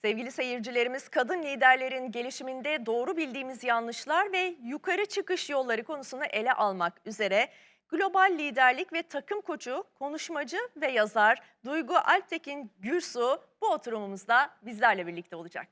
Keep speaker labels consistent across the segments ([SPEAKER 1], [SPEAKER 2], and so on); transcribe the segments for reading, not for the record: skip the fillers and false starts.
[SPEAKER 1] Sevgili seyircilerimiz, kadın liderlerin gelişiminde doğru bildiğimiz yanlışlar ve yukarı çıkış yolları konusunu ele almak üzere global liderlik ve takım koçu, konuşmacı ve yazar Duygu Alptekin Gursu bu oturumumuzda bizlerle birlikte olacak.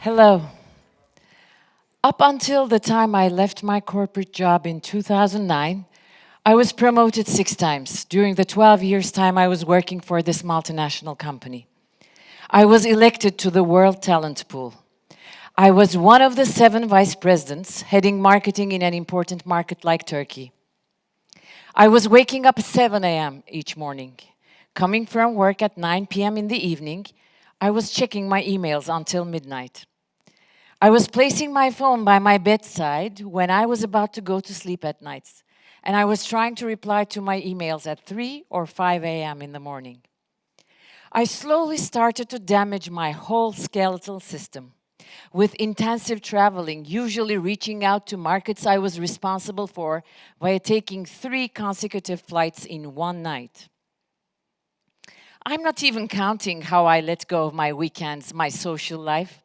[SPEAKER 2] Hello. Up until the time I left my corporate job in 2009, I was promoted 6 times during the 12 years time I was working for this multinational company. I was elected to the World Talent Pool. I was one of the 7 vice presidents heading marketing in an important market like Turkey. I was waking up at 7 a.m. each morning. Coming from work at 9 p.m. in the evening, I was checking my emails until midnight. I was placing my phone by my bedside when I was about to go to sleep at nights, and I was trying to reply to my emails at 3 or 5 a.m. in the morning. I slowly started to damage my whole skeletal system, with intensive traveling, usually reaching out to markets I was responsible for via taking 3 consecutive flights in one night. I'm not even counting how I let go of my weekends, my social life.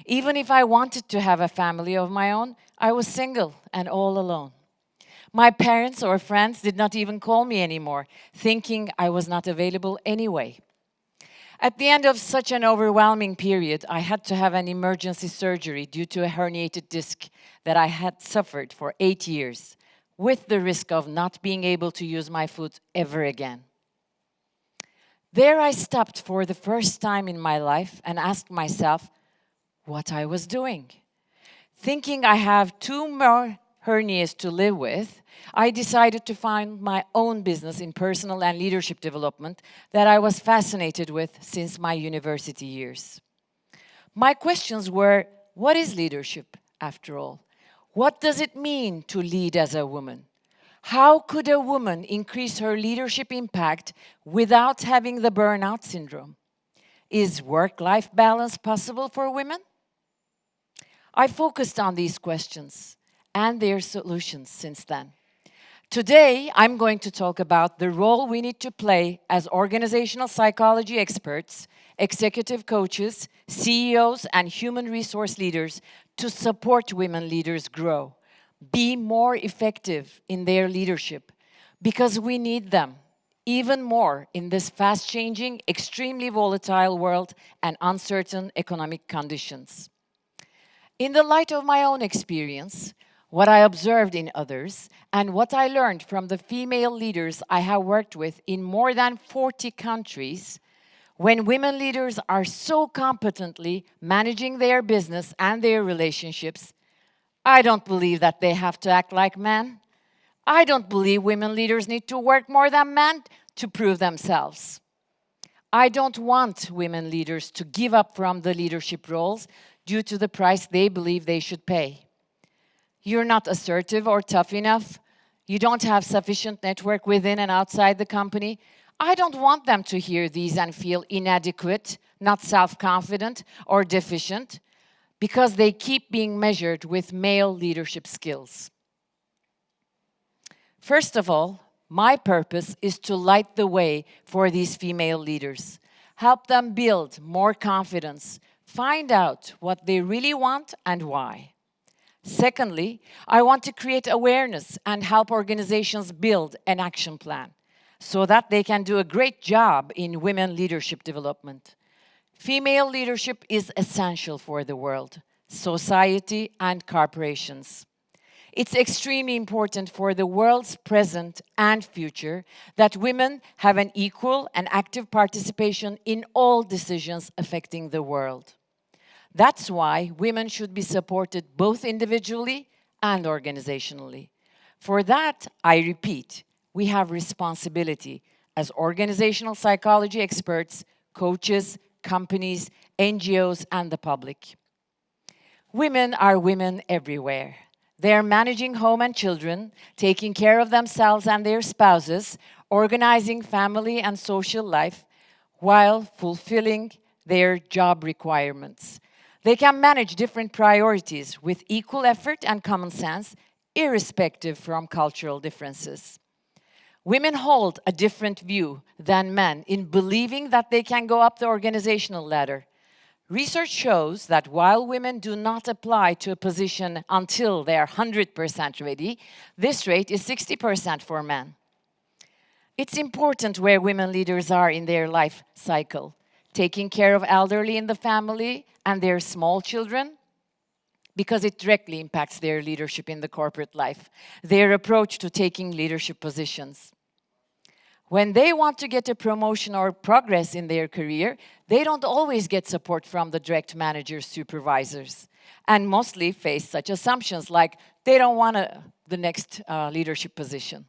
[SPEAKER 2] Even if I wanted to have a family of my own, I was single and all alone. My parents or friends did not even call me anymore, thinking I was not available anyway. At the end of such an overwhelming period, I had to have an emergency surgery due to a herniated disc that I had suffered for 8 years, with the risk of not being able to use my foot ever again. There I stopped for the first time in my life and asked myself what I was doing. Thinking I have 2 more hernias to live with, I decided to find my own business in personal and leadership development that I was fascinated with since my university years. My questions were, what is leadership, after all? What does it mean to lead as a woman? How could a woman increase her leadership impact without having the burnout syndrome? Is work-life balance possible for women? I focused on these questions and their solutions since then. Today, I'm going to talk about the role we need to play as organizational psychology experts, executive coaches, CEOs, and human resource leaders to support women leaders grow, be more effective in their leadership, because we need them even more in this fast-changing, extremely volatile world and uncertain economic conditions. In the light of my own experience, what I observed in others, and what I learned from the female leaders I have worked with in more than 40 countries, when women leaders are so competently managing their business and their relationships, I don't believe that they have to act like men. I don't believe women leaders need to work more than men to prove themselves. I don't want women leaders to give up from the leadership roles due to the price they believe they should pay. You're not assertive or tough enough. You don't have sufficient network within and outside the company. I don't want them to hear these and feel inadequate, not self-confident or deficient, because they keep being measured with male leadership skills. First of all, my purpose is to light the way for these female leaders, help them build more confidence, find out what they really want and why. Secondly, I want to create awareness and help organizations build an action plan so that they can do a great job in women leadership development. Female leadership is essential for the world, society, and corporations. It's extremely important for the world's present and future that women have an equal and active participation in all decisions affecting the world. That's why women should be supported both individually and organizationally. For that, I repeat, we have responsibility as organizational psychology experts, coaches, companies, NGOs, and the public. Women are women everywhere. They're managing home and children, taking care of themselves and their spouses, organizing family and social life, while fulfilling their job requirements. They can manage different priorities with equal effort and common sense, irrespective from cultural differences. Women hold a different view than men in believing that they can go up the organizational ladder. Research shows that while women do not apply to a position until they are 100% ready, this rate is 60% for men. It's important where women leaders are in their life cycle, taking care of elderly in the family and their small children, because it directly impacts their leadership in the corporate life, their approach to taking leadership positions. When they want to get a promotion or progress in their career, they don't always get support from the direct managers, supervisors, and mostly face such assumptions like they don't want the next leadership position.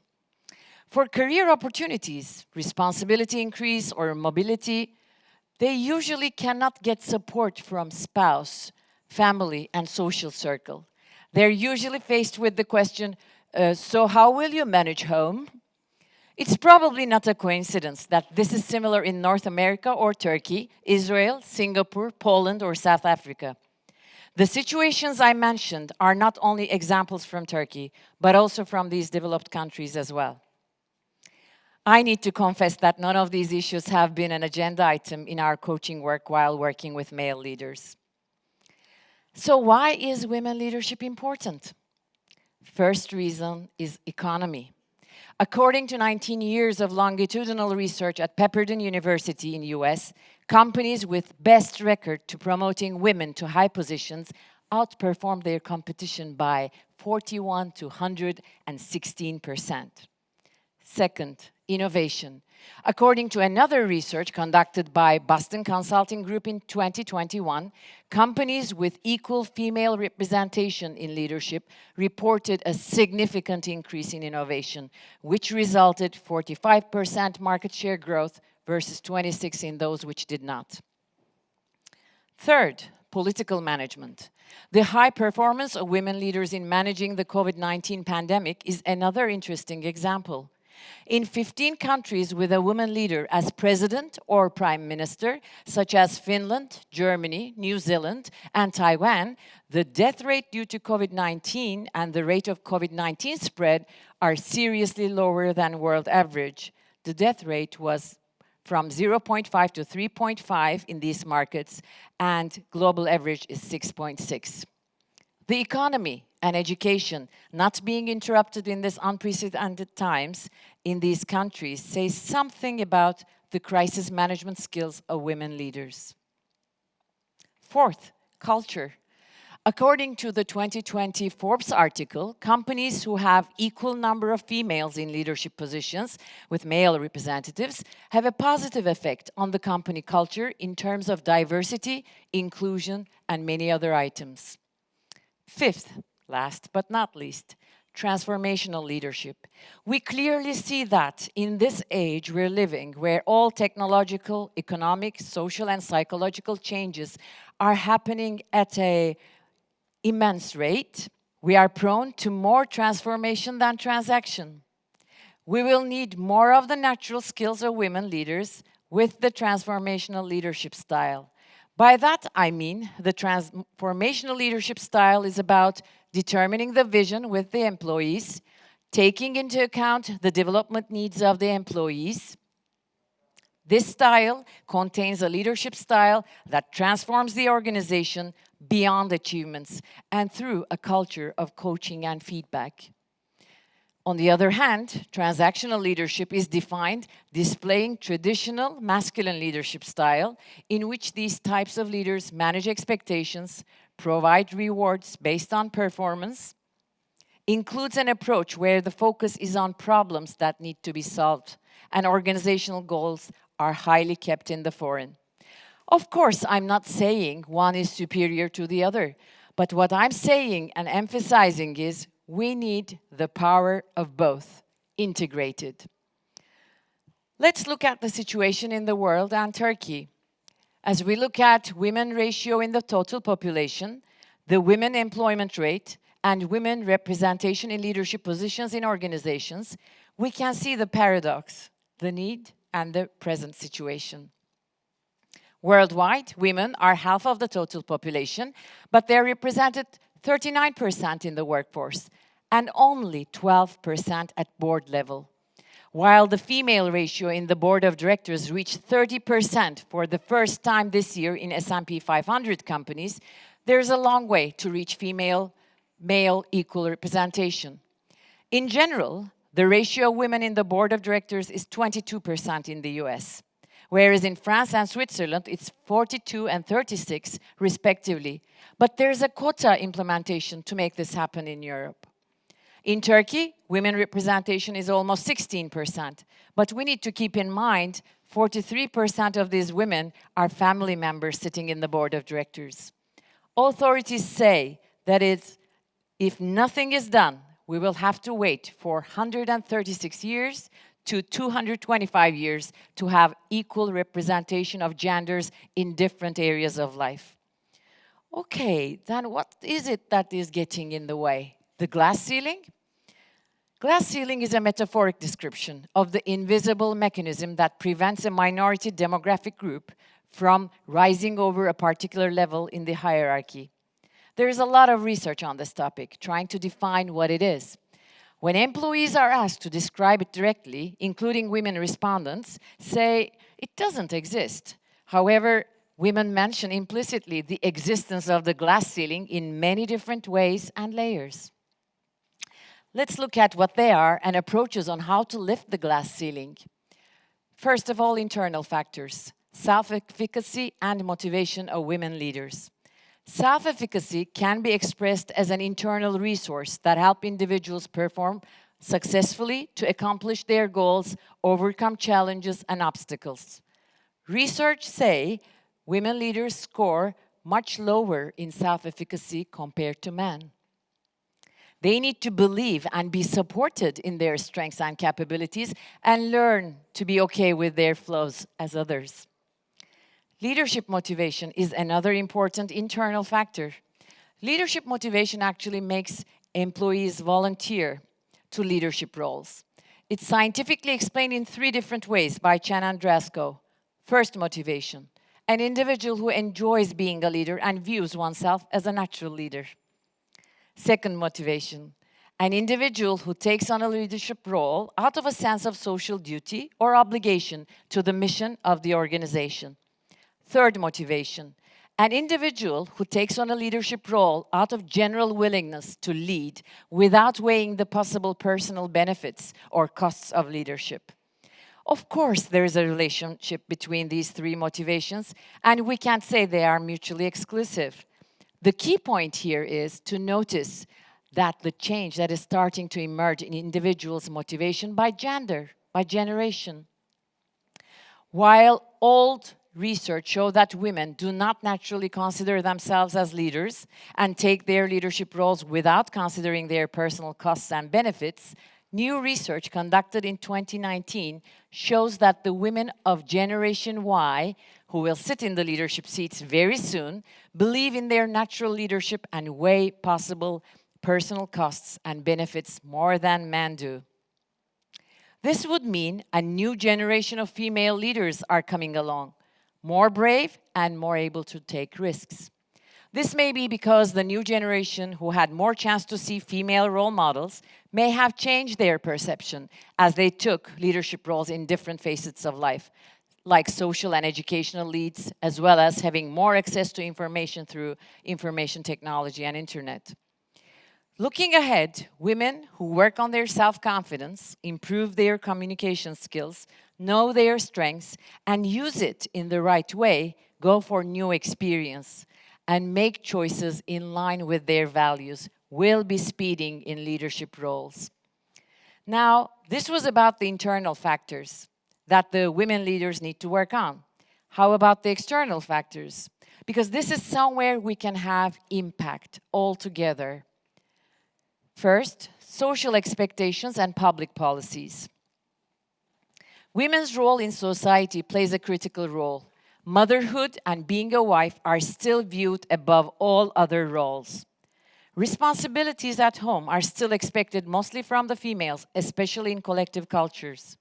[SPEAKER 2] For career opportunities, responsibility increase, or mobility, they usually cannot get support from spouse, family, and social circle. They're usually faced with the question, so how will you manage home? It's probably not a coincidence that this is similar in North America or Turkey, Israel, Singapore, Poland, or South Africa. The situations I mentioned are not only examples from Turkey, but also from these developed countries as well. I need to confess that none of these issues have been an agenda item in our coaching work while working with male leaders. So why is women leadership important? First reason is economy. According to 19 years of longitudinal research at Pepperdine University in US, companies with best record to promoting women to high positions outperformed their competition by 41 to 116%. Second, innovation. According to another research conducted by Boston Consulting Group in 2021, companies with equal female representation in leadership reported a significant increase in innovation, which resulted 45% market share growth versus 26% in those which did not. Third, political management. The high performance of women leaders in managing the COVID-19 pandemic is another interesting example. In 15 countries with a woman leader as president or prime minister, such as Finland, Germany, New Zealand, and Taiwan, the death rate due to COVID-19 and the rate of COVID-19 spread are seriously lower than world average. The death rate was from 0.5 to 3.5 in these markets, and global average is 6.6. The economy and education not being interrupted in this unprecedented times in these countries says something about the crisis management skills of women leaders. Fourth, culture. According to the 2020 Forbes article, companies who have equal number of females in leadership positions with male representatives have a positive effect on the company culture in terms of diversity, inclusion, and many other items. Fifth, last but not least, transformational leadership. We clearly see that in this age we're living, where all technological, economic, social, and psychological changes are happening at an immense rate, we are prone to more transformation than transaction. We will need more of the natural skills of women leaders with the transformational leadership style. By that, I mean the transformational leadership style is about determining the vision with the employees, taking into account the development needs of the employees. This style contains a leadership style that transforms the organization beyond achievements and through a culture of coaching and feedback. On the other hand, transactional leadership is defined displaying traditional masculine leadership style in which these types of leaders manage expectations, provide rewards based on performance, includes an approach where the focus is on problems that need to be solved, and organizational goals are highly kept in the forefront. Of course, I'm not saying one is superior to the other, but what I'm saying and emphasizing is we need the power of both, integrated. Let's look at the situation in the world and Turkey. As we look at women ratio in the total population, the women employment rate, and women representation in leadership positions in organizations, we can see the paradox, the need, and the present situation. Worldwide, women are half of the total population, but they're represented 39% in the workforce and only 12% at board level. While the female ratio in the board of directors reached 30% for the first time this year in S&P 500 companies, there's a long way to reach female-male equal representation. In general, the ratio of women in the board of directors is 22% in the US, whereas in France and Switzerland, it's 42 and 36 respectively. But there's a quota implementation to make this happen in Europe. In Turkey, women representation is almost 16%, but we need to keep in mind 43% of these women are family members sitting in the board of directors. Authorities say that if nothing is done, we will have to wait for 136 years to 225 years to have equal representation of genders in different areas of life. Okay, then what is it that is getting in the way? The glass ceiling? Glass ceiling is a metaphoric description of the invisible mechanism that prevents a minority demographic group from rising over a particular level in the hierarchy. There is a lot of research on this topic, trying to define what it is. When employees are asked to describe it directly, including women respondents, say it doesn't exist. However, women mention implicitly the existence of the glass ceiling in many different ways and layers. Let's look at what they are and approaches on how to lift the glass ceiling. First of all, internal factors, self-efficacy and motivation of women leaders. Self-efficacy can be expressed as an internal resource that helps individuals perform successfully to accomplish their goals, overcome challenges and obstacles. Research say women leaders score much lower in self-efficacy compared to men. They need to believe and be supported in their strengths and capabilities and learn to be okay with their flaws as others. Leadership motivation is another important internal factor. Leadership motivation actually makes employees volunteer to leadership roles. It's scientifically explained in 3 different ways by Chen and Drasko. First, motivation. An individual who enjoys being a leader and views oneself as a natural leader. Second, motivation. An individual who takes on a leadership role out of a sense of social duty or obligation to the mission of the organization. Third, motivation. An individual who takes on a leadership role out of general willingness to lead without weighing the possible personal benefits or costs of leadership. Of course, there is a relationship between these 3 motivations, and we can't say they are mutually exclusive. The key point here is to notice that the change that is starting to emerge in individuals' motivation by gender, by generation. While old research shows that women do not naturally consider themselves as leaders and take their leadership roles without considering their personal costs and benefits, new research conducted in 2019 shows that the women of Generation Y, who will sit in the leadership seats very soon, believe in their natural leadership and weigh possible personal costs and benefits more than men do. This would mean a new generation of female leaders are coming along, more brave and more able to take risks. This may be because the new generation who had more chance to see female role models may have changed their perception as they took leadership roles in different facets of life, like social and educational leads, as well as having more access to information through information technology and internet. Looking ahead, women who work on their self-confidence, improve their communication skills, know their strengths, and use it in the right way, go for new experience, and make choices in line with their values, will be speeding in leadership roles. Now, this was about the internal factors that the women leaders need to work on. How about the external factors? Because this is somewhere we can have impact all together. First, social expectations and public policies. Women's role in society plays a critical role. Motherhood and being a wife are still viewed above all other roles. Responsibilities at home are still expected mostly from the females, especially in collective cultures.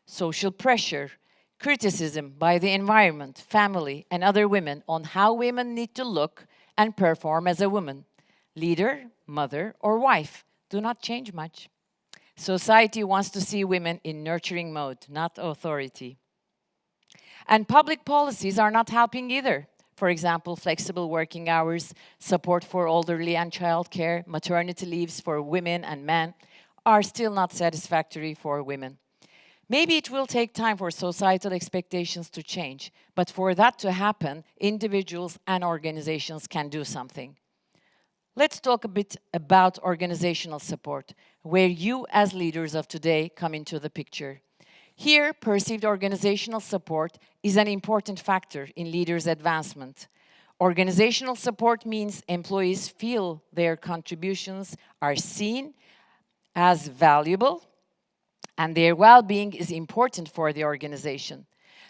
[SPEAKER 2] Social pressure, criticism by the environment, family, and other women on how women need to look and perform as a woman, leader, mother, or wife, do not change much. Society wants to see women in nurturing mode, not authority. And public policies are not helping either. For example, flexible working hours, support for elderly and childcare, maternity leaves for women and men are still not satisfactory for women. Maybe it will take time for societal expectations to change, but for that to happen, individuals and organizations can do something. Let's talk a bit about organizational support, where you as leaders of today come into the picture. Here, perceived organizational support is an important factor in leaders' advancement. Organizational support means employees feel their contributions are seen as valuable and their well-being is important for the organization.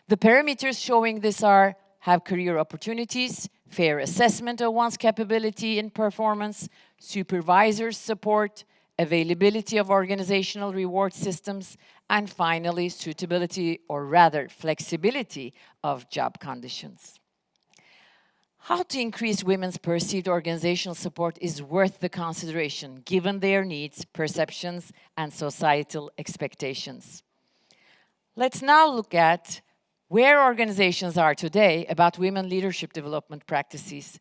[SPEAKER 2] The parameters showing this are have career opportunities, fair assessment of one's capability and performance, supervisors' support, availability of organizational reward systems, and finally, suitability or rather flexibility of job conditions. How to increase women's perceived organizational support is worth the consideration, given their needs, perceptions, and societal expectations. Let's now look at where organizations are today about women leadership development practices.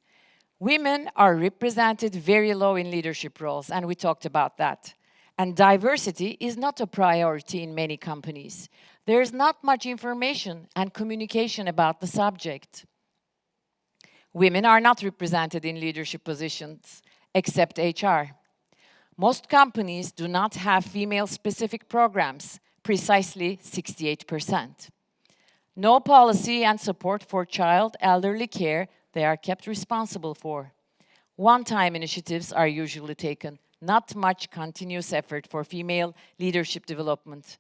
[SPEAKER 2] Women are represented very low in leadership roles, and we talked about that. And diversity is not a priority in many companies. There is not much information and communication about the subject. Women are not represented in leadership positions, except HR. Most companies do not have female-specific programs, precisely 68%. No policy and support for child elderly care they are kept responsible for. One-time initiatives are usually taken, not much continuous effort for female leadership development.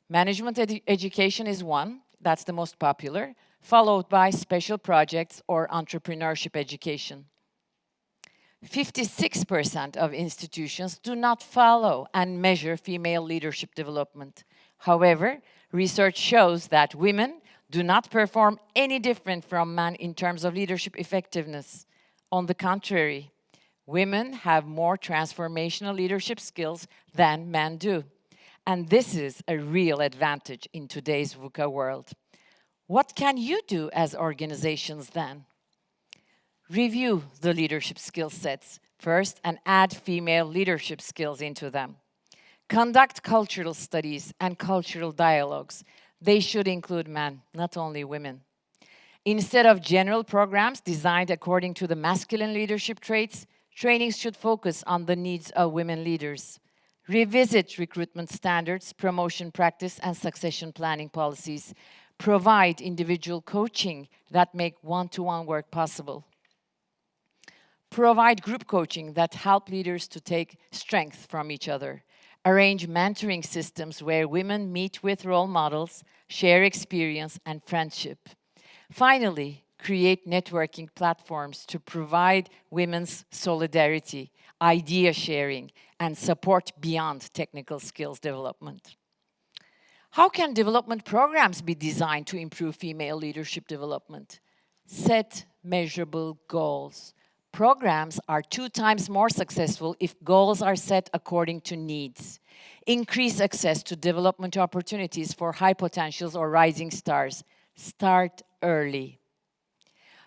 [SPEAKER 2] Management education is one, that's the most popular, followed by special projects or entrepreneurship education. 56% of institutions do not follow and measure female leadership development. However, research shows that women do not perform any different from men in terms of leadership effectiveness. On the contrary, women have more transformational leadership skills than men do. And this is a real advantage in today's VUCA world. What can you do as organizations then? Review the leadership skill sets first and add female leadership skills into them. Conduct cultural studies and cultural dialogues. They should include men, not only women. Instead of general programs designed according to the masculine leadership traits, trainings should focus on the needs of women leaders. Revisit recruitment standards, promotion practice, and succession planning policies. Provide individual coaching that make one-to-one work possible. Provide group coaching that help leaders to take strength from each other. Arrange mentoring systems where women meet with role models, share experience and friendship. Finally, create networking platforms to provide women's solidarity, idea sharing, and support beyond technical skills development. How can development programs be designed to improve female leadership development? Set measurable goals. Programs are 2 times more successful if goals are set according to needs. Increase access to development opportunities for high potentials or rising stars. Start early.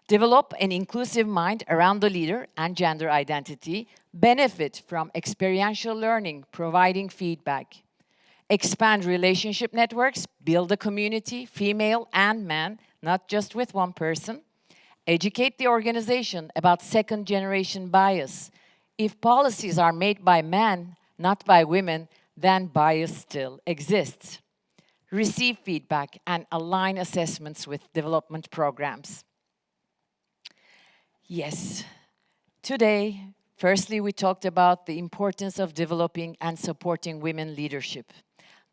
[SPEAKER 2] Develop an inclusive mind around the leader and gender identity. Benefit from experiential learning, providing feedback. Expand relationship networks, build a community, female and man, not just with one person. Educate the organization about second-generation bias. If policies are made by men, not by women, then bias still exists. Receive feedback and align assessments with development programs. Yes, today, firstly, we talked about the importance of developing and supporting women leadership.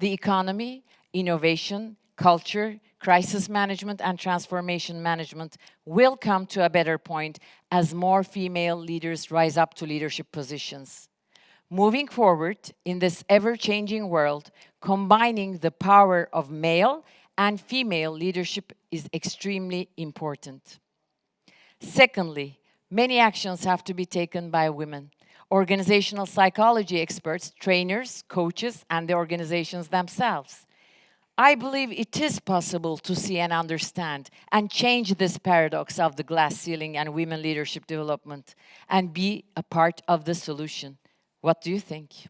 [SPEAKER 2] The economy, innovation, culture, crisis management, and transformation management will come to a better point as more female leaders rise up to leadership positions. Moving forward in this ever-changing world, combining the power of male and female leadership is extremely important. Secondly, many actions have to be taken by women. Organizational psychology experts, trainers, coaches, and the organizations themselves. I believe it is possible to see and understand and change this paradox of the glass ceiling and women leadership development and be a part of the solution. What do you think?